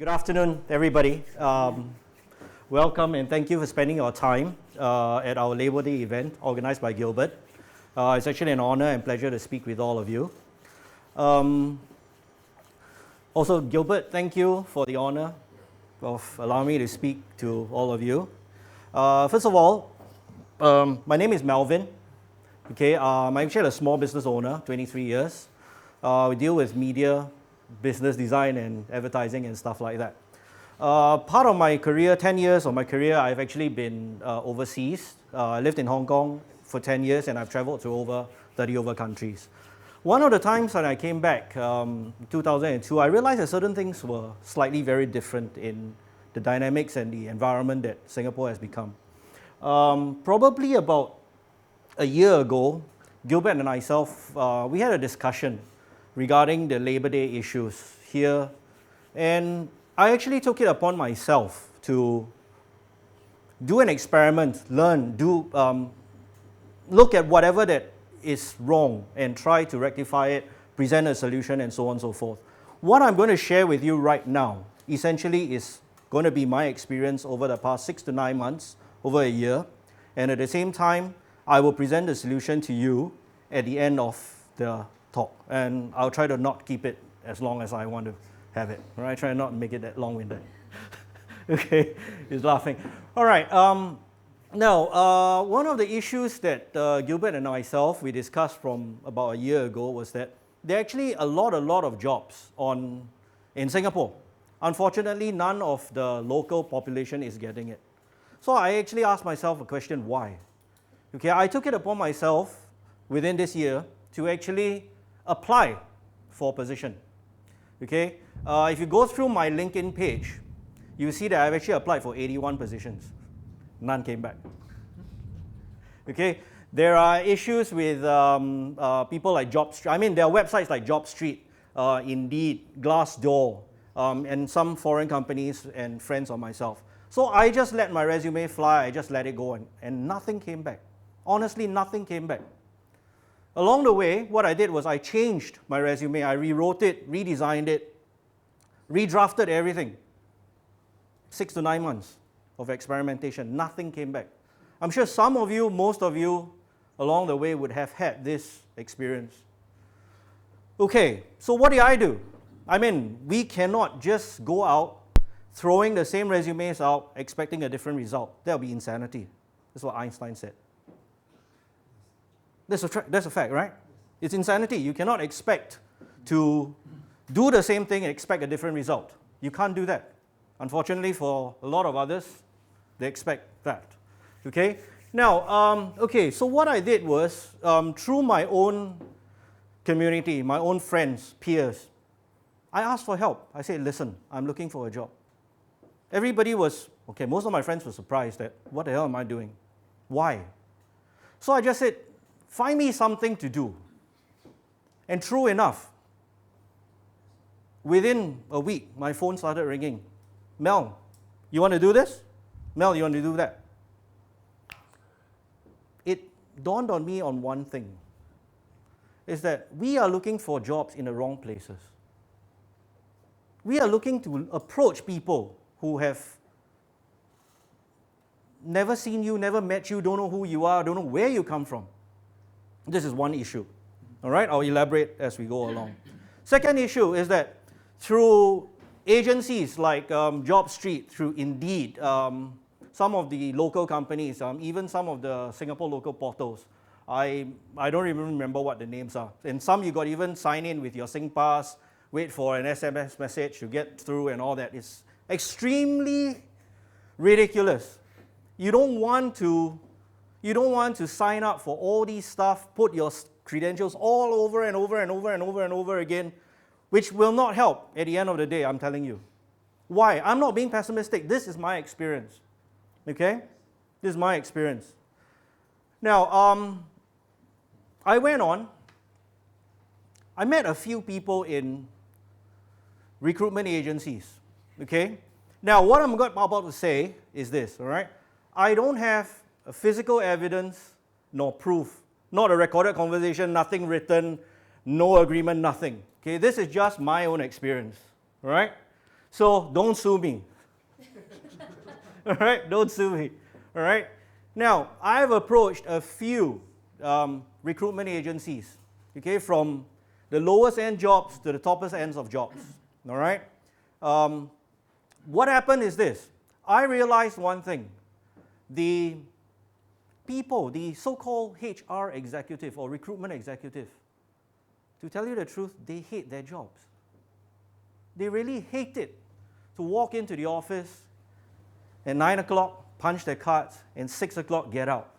Good afternoon, everybody. Welcome and thank you for spending your time at our Labor Day event organized by Gilbert. It's actually an honor and pleasure to speak with all of you. Also, Gilbert, thank you for the honor of allowing me to speak to all of you. First of all, my name is Melvyn. Okay, I'm actually a small business owner, 23 years. We deal with media, business design and advertising and stuff like that. Part of my career, 10 years of my career, I've actually been overseas. I lived in Hong Kong for 10 years and I've traveled to over 30 countries. One of the times that I came back, 2002, I realized that certain things were slightly very different in the dynamics and the environment that Singapore has become. Probably about a year ago, Gilbert and myself, we had a discussion regarding the Labor Day issues here, and I actually took it upon myself to do an experiment, learn, look at whatever that is wrong and try to rectify it, present a solution and so on and so forth. What I'm going to share with you right now essentially is going to be my experience over the past 6 to 9 months, over a year, and at the same time I will present the solution to you at the end of the talk, and I'll try to not keep it as long as I want to have it. All right, try not to make it that long-winded. Okay, he's laughing. All right. Now, one of the issues that Gilbert and myself we discussed from about a year ago was that there are actually a lot of jobs in Singapore. Unfortunately, none of the local population is getting it. So I actually asked myself a question: why? Okay, I took it upon myself within this year to actually apply for a position. Okay, if you go through my LinkedIn page, you see that I've actually applied for 81 positions. None came back. Okay, there are issues with people like JobStreet. I mean, there are websites like JobStreet, Indeed, Glassdoor, and some foreign companies and friends of myself. So I just let my resume fly, I just let it go, and nothing came back. Honestly, nothing came back. Along the way, what I did was I changed my resume, I rewrote it, redesigned it, redrafted everything. 6 to 9 months of experimentation, nothing came back. I'm sure some of you, most of you, along the way would have had this experience. Okay, so what did I do? I mean, we cannot just go out throwing the same resumes out, expecting a different result. That would be insanity. That's what Einstein said. That's a fact, right? It's insanity. You cannot expect to do the same thing and expect a different result. You can't do that. Unfortunately, for a lot of others, they expect that. Okay? Now, so what I did was, through my own community, my own friends, peers, I asked for help. I said, listen, I'm looking for a job. Everybody was, most of my friends were surprised that, what the hell am I doing? Why? So I just said, find me something to do. And true enough, within a week, my phone started ringing. Mel, you want to do this? Mel, you want to do that? It dawned on me on one thing, is that we are looking for jobs in the wrong places. We are looking to approach people who have never seen you, never met you, don't know who you are, don't know where you come from. This is one issue. All right, I'll elaborate as we go along. Second issue is that through agencies like JobStreet, through Indeed, some of the local companies, even some of the Singapore local portals, I don't even remember what the names are. And some you got even sign in with your SingPass, wait for an SMS message to get through and all that. It's extremely ridiculous. You don't want to sign up for all these stuff, put your credentials all over and over and over and over and over again, which will not help at the end of the day, I'm telling you. Why? I'm not being pessimistic. This is my experience. Okay? This is my experience. Now, I went on. I met a few people in recruitment agencies. Okay? Now, what I'm about to say is this, all right? I don't have a physical evidence nor proof, not a recorded conversation, nothing written, no agreement, nothing. Okay, this is just my own experience, all right? So don't sue me. All right, don't sue me. All right. Now, I've approached a few recruitment agencies, okay, from the lowest end jobs to the toppest ends of jobs. All right. What happened is this. I realized one thing. The people, the so-called HR executive or recruitment executive, to tell you the truth, they hate their jobs. They really hate it to walk into the office at 9 o'clock, punch their cards, and 6 o'clock get out.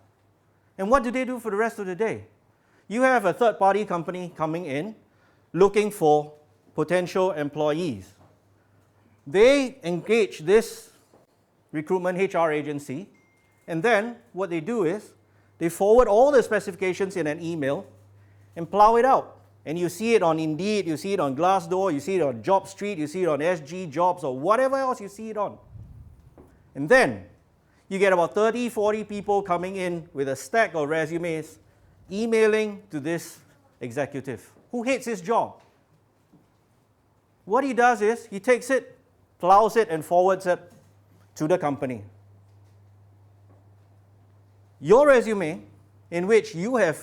And what do they do for the rest of the day? You have a third-party company coming in looking for potential employees. They engage this recruitment HR agency, and then what they do is they forward all the specifications in an email and plow it out. And you see it on Indeed, you see it on Glassdoor, you see it on JobStreet, you see it on SG Jobs, or whatever else you see it on. And then you get about 30, 40 people coming in with a stack of resumes, emailing to this executive who hates his job. What he does is he takes it, plows it, and forwards it to the company. Your resume, in which you have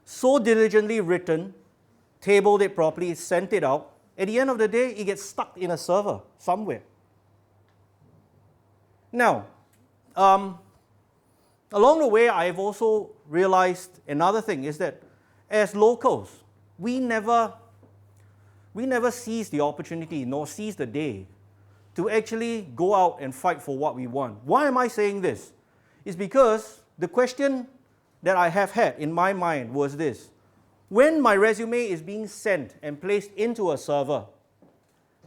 so diligently written, tabled it properly, sent it out, at the end of the day, it gets stuck in a server somewhere. Now, along the way, I've also realized another thing is that as locals, we never seize the opportunity nor seize the day to actually go out and fight for what we want. Why am I saying this? It's because the question that I have had in my mind was this. When my resume is being sent and placed into a server,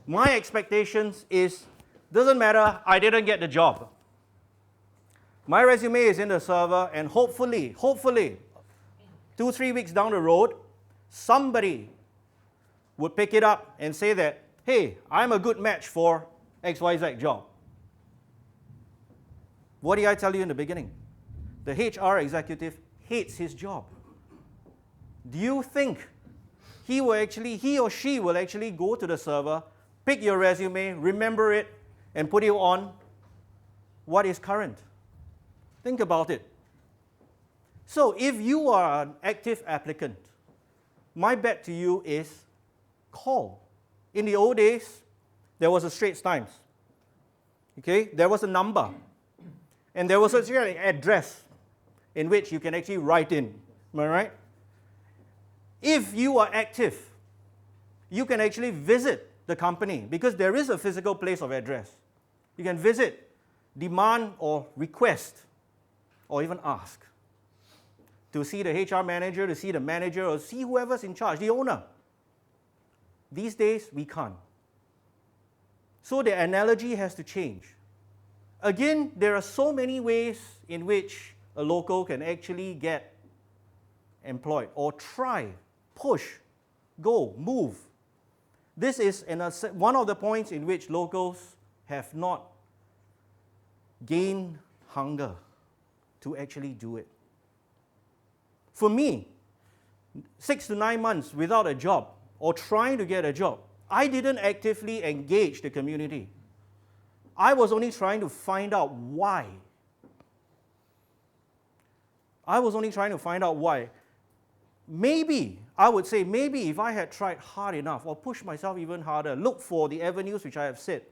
my expectations is, doesn't matter, I didn't get the job. My resume is in the server, and hopefully, 2-3 weeks down the road, somebody would pick it up and say that, hey, I'm a good match for XYZ job. What did I tell you in the beginning? The HR executive hates his job. Do you think he or she will actually go to the server, pick your resume, remember it, and put it on what is current? Think about it. So if you are an active applicant, my bet to you is call. In the old days, there was a Straits Times. Okay, there was a number, and there was an address in which you can actually write in. Am I right? If you are active, you can actually visit the company because there is a physical place of address. You can visit, demand or request, or even ask to see the HR manager, to see the manager, or see whoever's in charge, the owner. These days, we can't. So the analogy has to change. Again, there are so many ways in which a local can actually get employed or try, push, go, move. This is one of the points in which locals have not gained hunger to actually do it. For me, 6 to 9 months without a job or trying to get a job, I didn't actively engage the community. I was only trying to find out why. Maybe, I would say, maybe if I had tried hard enough or pushed myself even harder, look for the avenues which I have said.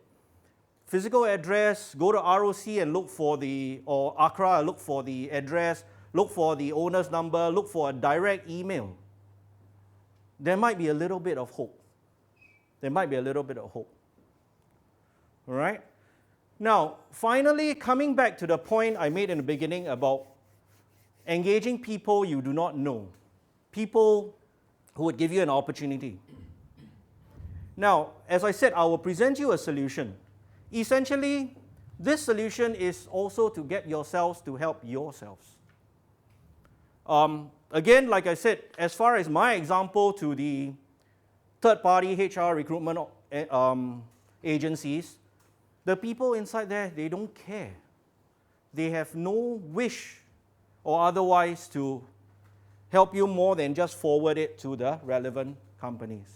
Physical address, go to ROC and look for or Agora, look for the address, look for the owner's number, look for a direct email. There might be a little bit of hope. All right? Now, finally, coming back to the point I made in the beginning about engaging people you do not know, people who would give you an opportunity. Now, as I said, I will present you a solution. Essentially, this solution is also to get yourselves to help yourselves. Again, like I said, as far as my example to the third-party HR recruitment agencies, the people inside there, they don't care. They have no wish or otherwise to help you more than just forward it to the relevant companies.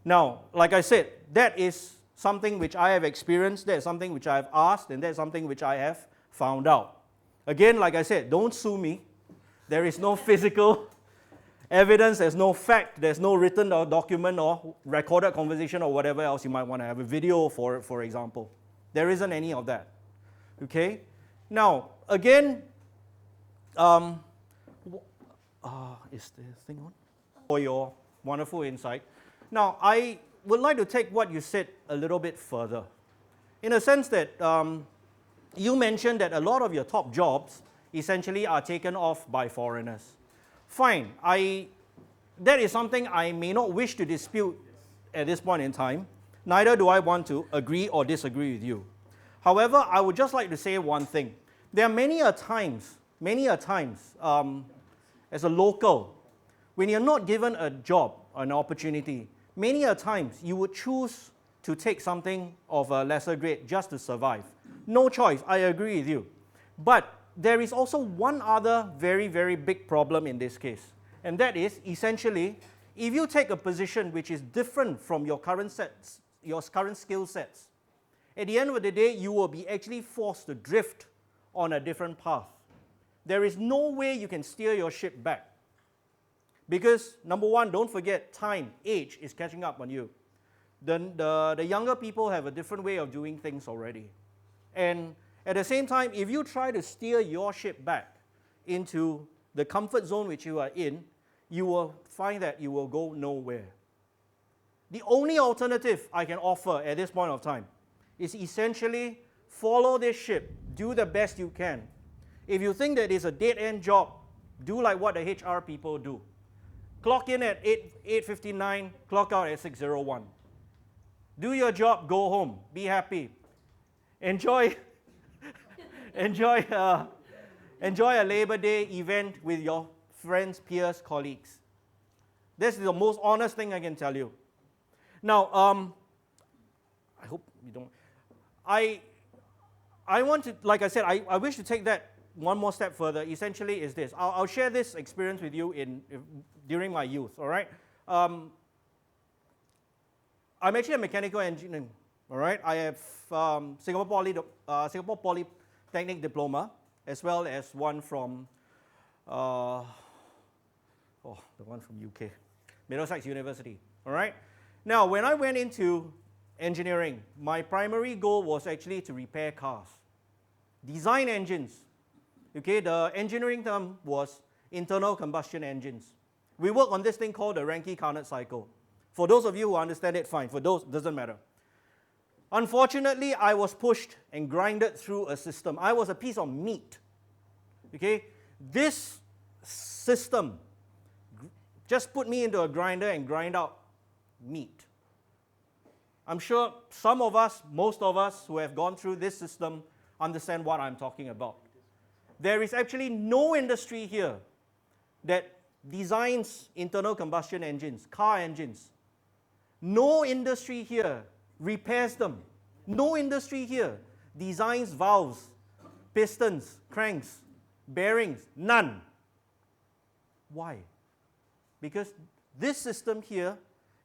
Now, like I said, that is something which I have experienced, that's something which I have asked, and that's something which I have found out. Again, like I said, don't sue me. There is no physical evidence, there's no fact, there's no written or document or recorded conversation or whatever else you might want to have, a video for example. There isn't any of that. Okay? Now, again, is the thing on? For your wonderful insight. Now, I would like to take what you said a little bit further. In a sense that you mentioned that a lot of your top jobs essentially are taken off by foreigners. Fine, that is something I may not wish to dispute at this point in time. Neither do I want to agree or disagree with you. However, I would just like to say one thing. There are many a times, as a local, when you're not given a job or an opportunity, many a times you would choose to take something of a lesser grade just to survive. No choice, I agree with you. But there is also one other very, very big problem in this case. And that is, essentially, if you take a position which is different from your current skill sets, at the end of the day, you will be actually forced to drift on a different path. There is no way you can steer your ship back. Because, number one, don't forget, time, age is catching up on you. The younger people have a different way of doing things already. And at the same time, if you try to steer your ship back into the comfort zone which you are in, you will find that you will go nowhere. The only alternative I can offer at this point of time is essentially follow this ship, do the best you can. If you think that it's a dead-end job, do like what the HR people do. Clock in at 8:59, clock out at 6:01. Do your job, go home, be happy. Enjoy a Labor Day event with your friends, peers, colleagues. This is the most honest thing I can tell you. Now, I hope you don't. I want to, like I said, I wish to take that one more step further. Essentially is this. I'll share this experience with you during my youth, all right? I'm actually a mechanical engineer, all right? I have Singapore Polytechnic diploma, as well as one from, the one from UK, Middlesex University, all right? Now, when I went into engineering, my primary goal was actually to repair cars, design engines. Okay, the engineering term was internal combustion engines. We work on this thing called the Rankine-Carnot cycle. For those of you who understand it, fine. For those, it doesn't matter. Unfortunately, I was pushed and grinded through a system. I was a piece of meat. Okay, this system just put me into a grinder and grind out meat. I'm sure some of us, most of us who have gone through this system understand what I'm talking about. There is actually no industry here that designs internal combustion engines, car engines. No industry here repairs them. No industry here designs valves, pistons, cranks, bearings, none. Why? Because this system here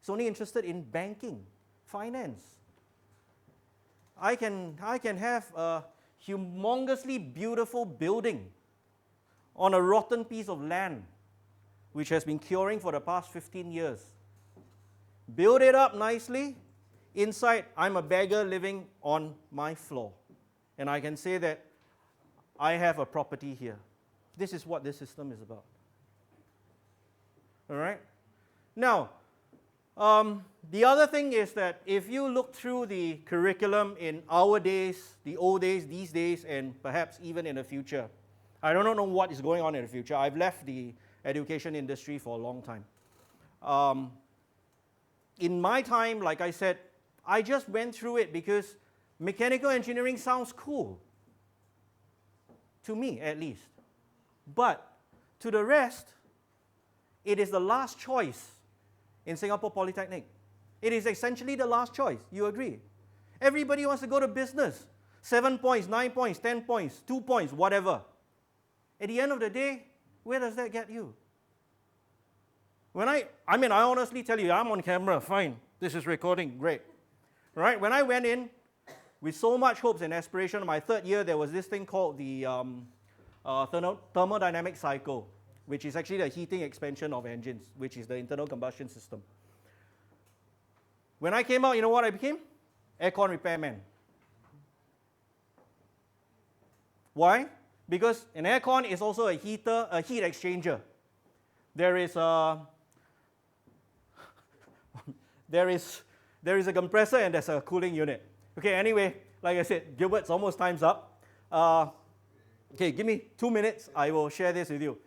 is only interested in banking, finance. I can have a humongously beautiful building on a rotten piece of land which has been curing for the past 15 years. Build it up nicely. Inside, I'm a beggar living on my floor. And I can say that I have a property here. This is what this system is about. All right? Now, the other thing is that if you look through the curriculum in our days, the old days, these days, and perhaps even in the future, I don't know what is going on in the future. I've left the education industry for a long time. In my time, like I said, I just went through it because mechanical engineering sounds cool. To me, at least. But to the rest, it is the last choice in Singapore Polytechnic. It is essentially the last choice. You agree? Everybody wants to go to business. 7 points, 9 points, 10 points, 2 points, whatever. At the end of the day, where does that get you? I honestly tell you, I'm on camera, fine. This is recording, great. Right? When I went in with so much hopes and aspiration, my third year, there was this thing called the thermodynamic cycle, which is actually the heating expansion of engines, which is the internal combustion system. When I came out, you know what I became? Aircon repairman. Why? Because an aircon is also a heater, a heat exchanger. There is a there is a compressor and there's a cooling unit. Okay, anyway, like I said, Gilbert's almost time's up. Okay, give me 2 minutes, I will share this with you.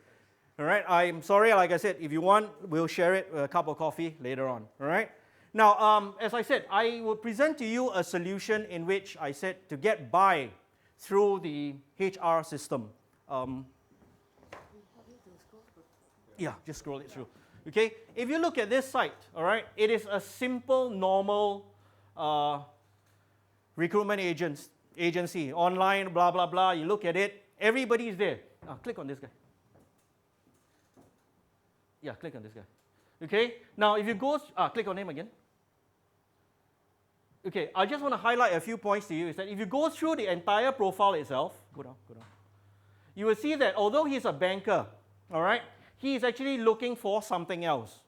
All right, I'm sorry, like I said, if you want, we'll share it with a cup of coffee later on. All right? Now, as I said, I will present to you a solution in which I said to get by through the HR system. Yeah, just scroll it through. Okay, if you look at this site, all right, it is a simple, normal recruitment agency, online, blah, blah, blah. You look at it, everybody's there. Click on this guy. Yeah, click on this guy. Okay, now if you go, click on him again. Okay, I just want to highlight a few points to you, is that if you go through the entire profile itself, go down, you will see that although he's a banker, all right, he is actually looking for something else.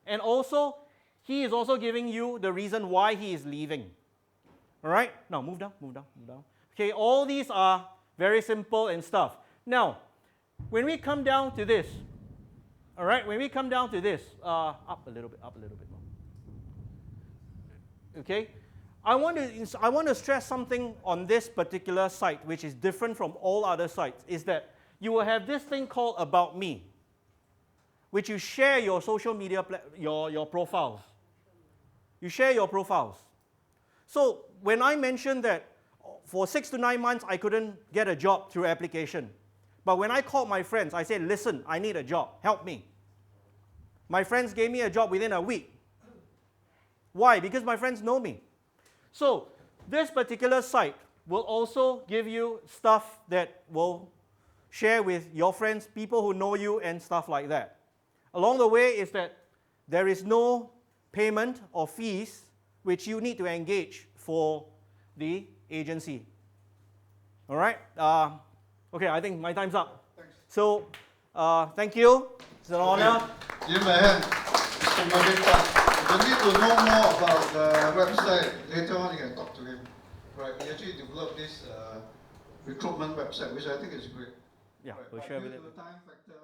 And also, he is also giving you the reason why he is leaving. All right, now move down. Okay, all these are very simple and stuff. Now, when we come down to this, all right, up a little bit more. Okay, I want to stress something on this particular site, which is different from all other sites, is that you will have this thing called About Me, which you share your social media, your profiles. You share your profiles. So when I mentioned that for 6 to 9 months I couldn't get a job through application, but when I called my friends, I said, listen, I need a job, help me. My friends gave me a job within a week. Why? Because my friends know me. So this particular site will also give you stuff that will share with your friends, people who know you and stuff like that. Along the way is that there is no payment or fees which you need to engage for the agency. All right? Okay, I think my time's up. Thanks. So, thank you. It's an honor. Give my hand. If you need to know more about the website, later on you can talk to him. Right, we actually developed this recruitment website, which I think is great. Yeah, right, we'll share with due it. to the time factor,